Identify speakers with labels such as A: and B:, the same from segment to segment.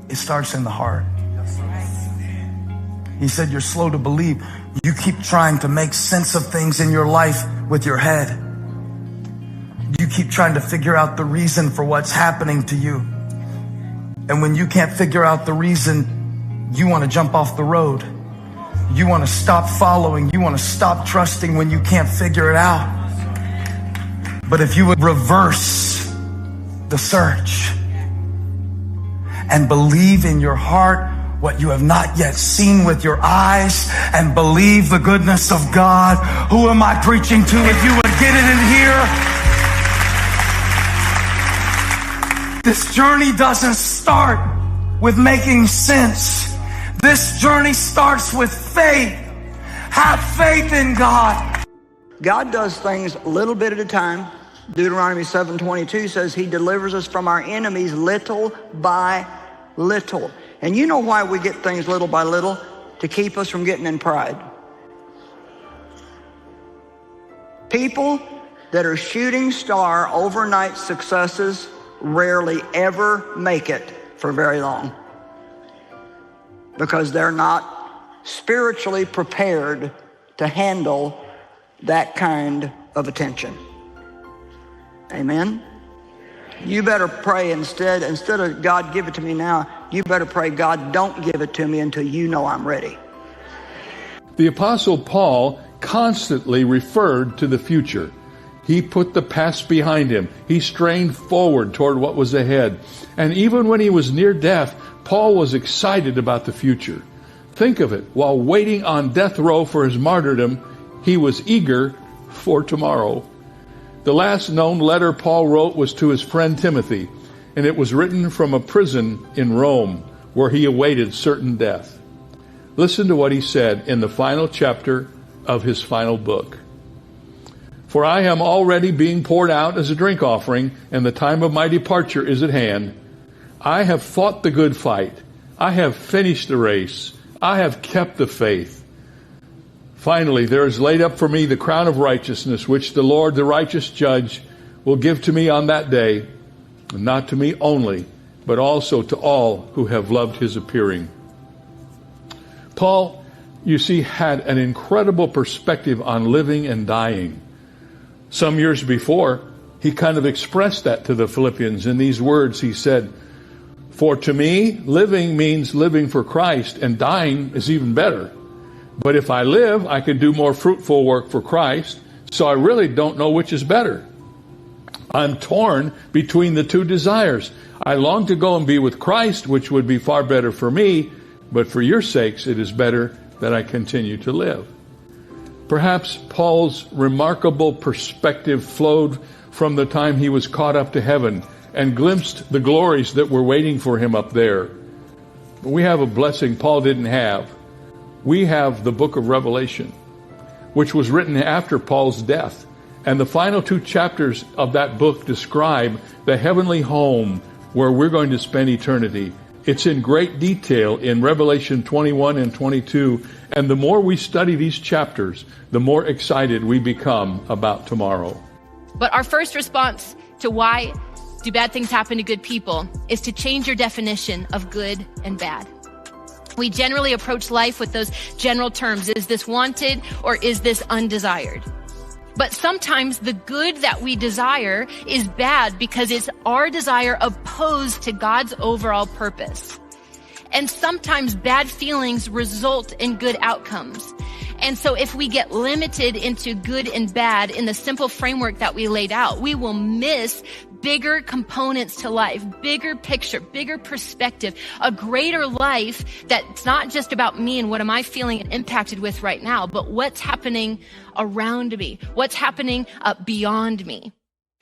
A: It starts in the heart. He said, you're slow to believe. You keep trying to make sense of things in your life with your head. You keep trying to figure out the reason for what's happening to you. And when you can't figure out the reason, you want to jump off the road. You want to stop following. You want to stop trusting when you can't figure it out. But if you would reverse the search and believe in your heart what you have not yet seen with your eyes, and believe the goodness of God. Who am I preaching to? If you would get it in here. This journey doesn't start with making sense. This journey starts with faith. Have faith in God.
B: God does things a little bit at a time. Deuteronomy 7:22 says he delivers us from our enemies little by little. And you know why we get things little by little? To keep us from getting in pride. People that are shooting star overnight successes rarely ever make it for very long, because they're not spiritually prepared to handle that kind of attention. Amen? You better pray instead of God, give it to me now, you better pray, God, don't give it to me until you know I'm ready.
C: The Apostle Paul constantly referred to the future. He put the past behind him. He strained forward toward what was ahead. And even when he was near death, Paul was excited about the future. Think of it. While waiting on death row for his martyrdom, he was eager for tomorrow. The last known letter Paul wrote was to his friend Timothy, and it was written from a prison in Rome where he awaited certain death. Listen to what he said in the final chapter of his final book. For I am already being poured out as a drink offering, and the time of my departure is at hand. I have fought the good fight. I have finished the race. I have kept the faith. Finally, there is laid up for me the crown of righteousness, which the Lord, the righteous judge, will give to me on that day, and not to me only, but also to all who have loved his appearing. Paul, you see, had an incredible perspective on living and dying. Some years before, he kind of expressed that to the Philippians in these words. He said, for to me, living means living for Christ, and dying is even better. But if I live, I can do more fruitful work for Christ, so I really don't know which is better. I'm torn between the two desires. I long to go and be with Christ, which would be far better for me, but for your sakes it is better that I continue to live. Perhaps Paul's remarkable perspective flowed from the time he was caught up to heaven and glimpsed the glories that were waiting for him up there. But we have a blessing Paul didn't have. We have the book of Revelation, which was written after Paul's death. And the final 2 chapters of that book describe the heavenly home where we're going to spend eternity. It's in great detail in Revelation 21 and 22. And the more we study these chapters, the more excited we become about tomorrow.
D: But our first response to why do bad things happen to good people is to change your definition of good and bad. We generally approach life with those general terms. Is this wanted or is this undesired? But sometimes the good that we desire is bad because it's our desire opposed to God's overall purpose. And sometimes bad feelings result in good outcomes. And so if we get limited into good and bad in the simple framework that we laid out, we will miss bigger components to life, bigger picture, bigger perspective, a greater life that's not just about me and what am I feeling and impacted with right now, but what's happening around me, what's happening beyond me.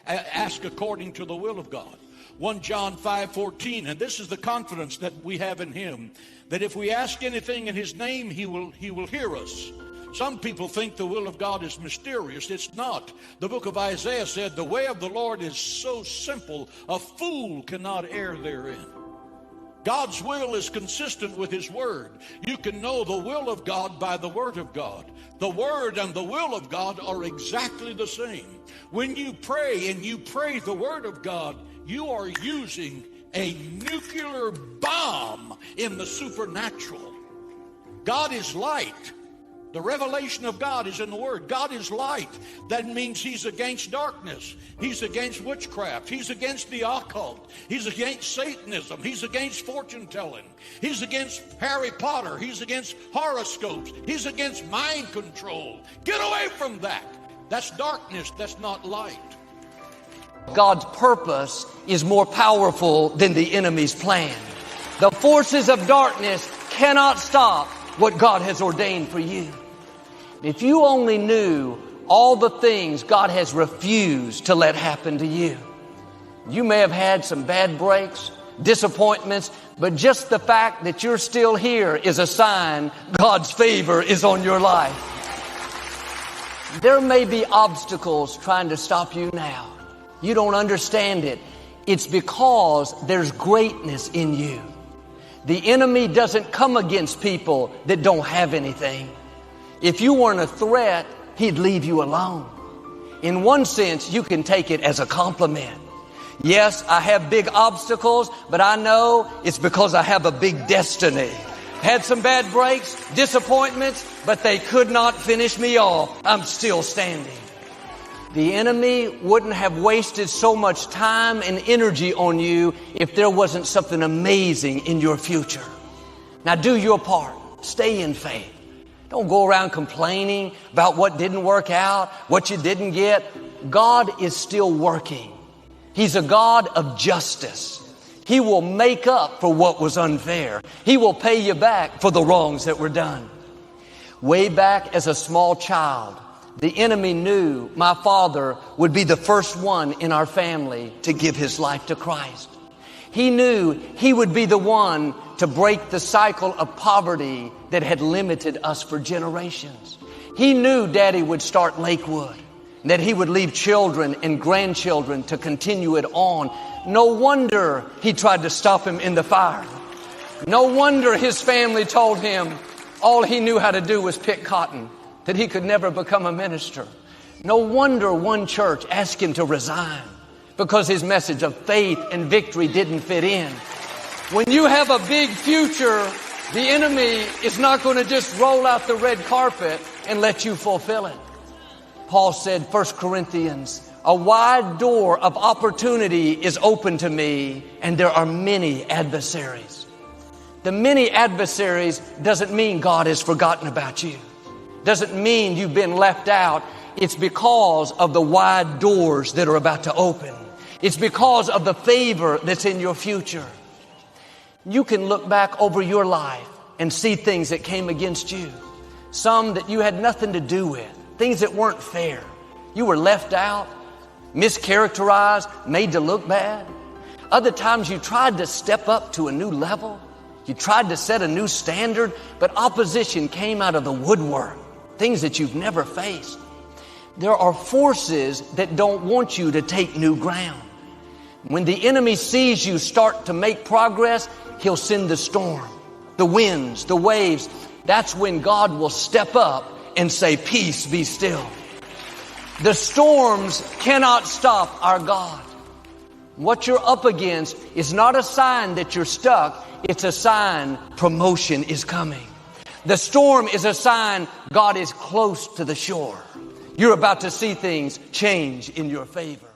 E: Ask according to the will of God. 1 John 5:14, and this is the confidence that we have in him, that if we ask anything in his name, he will hear us. Some people think the will of God is mysterious. It's not. The book of Isaiah said, the way of the Lord is so simple, a fool cannot err therein. God's will is consistent with his word. You can know the will of God by the word of God. The word and the will of God are exactly the same. When you pray and you pray the word of God, you are using a nuclear bomb in the supernatural. God is light. The revelation of God is in the Word. God is light. That means He's against darkness. He's against witchcraft. He's against the occult. He's against Satanism. He's against fortune telling. He's against Harry Potter. He's against horoscopes. He's against mind control. Get away from that. That's darkness. That's not light.
F: God's purpose is more powerful than the enemy's plan. The forces of darkness cannot stop what God has ordained for you. If you only knew all the things God has refused to let happen to you. You may have had some bad breaks, disappointments, but just the fact that you're still here is a sign God's favor is on your life. There may be obstacles trying to stop you now. You don't understand it. It's because there's greatness in you. The enemy doesn't come against people that don't have anything. If you weren't a threat, he'd leave you alone. In one sense, you can take it as a compliment. Yes, I have big obstacles, but I know it's because I have a big destiny. Had some bad breaks, disappointments, but they could not finish me off. I'm still standing. The enemy wouldn't have wasted so much time and energy on you if there wasn't something amazing in your future. Now do your part. Stay in faith. Don't go around complaining about what didn't work out, what you didn't get. God is still working. He's a God of justice. He will make up for what was unfair. He will pay you back for the wrongs that were done. Way back as a small child, the enemy knew my father would be the first one in our family to give his life to Christ. He knew he would be the one to break the cycle of poverty that had limited us for generations. He knew Daddy would start Lakewood, that he would leave children and grandchildren to continue it on. No wonder he tried to stop him in the fire. No wonder his family told him all he knew how to do was pick cotton, that he could never become a minister. No wonder one church asked him to resign because his message of faith and victory didn't fit in. When you have a big future, the enemy is not going to just roll out the red carpet and let you fulfill it. Paul said, 1 Corinthians, a wide door of opportunity is open to me, and there are many adversaries. The many adversaries doesn't mean God has forgotten about you. Doesn't mean you've been left out. It's because of the wide doors that are about to open. It's because of the favor that's in your future. You can look back over your life and see things that came against you. Some that you had nothing to do with. Things that weren't fair. You were left out, mischaracterized, made to look bad. Other times you tried to step up to a new level. You tried to set a new standard, but opposition came out of the woodwork. Things that you've never faced. There are forces that don't want you to take new ground. When the enemy sees you start to make progress, he'll send the storm, the winds, the waves. That's when God will step up and say, peace, be still. The storms cannot stop our God. What you're up against is not a sign that you're stuck. It's a sign promotion is coming. The storm is a sign God is close to the shore. You're about to see things change in your favor.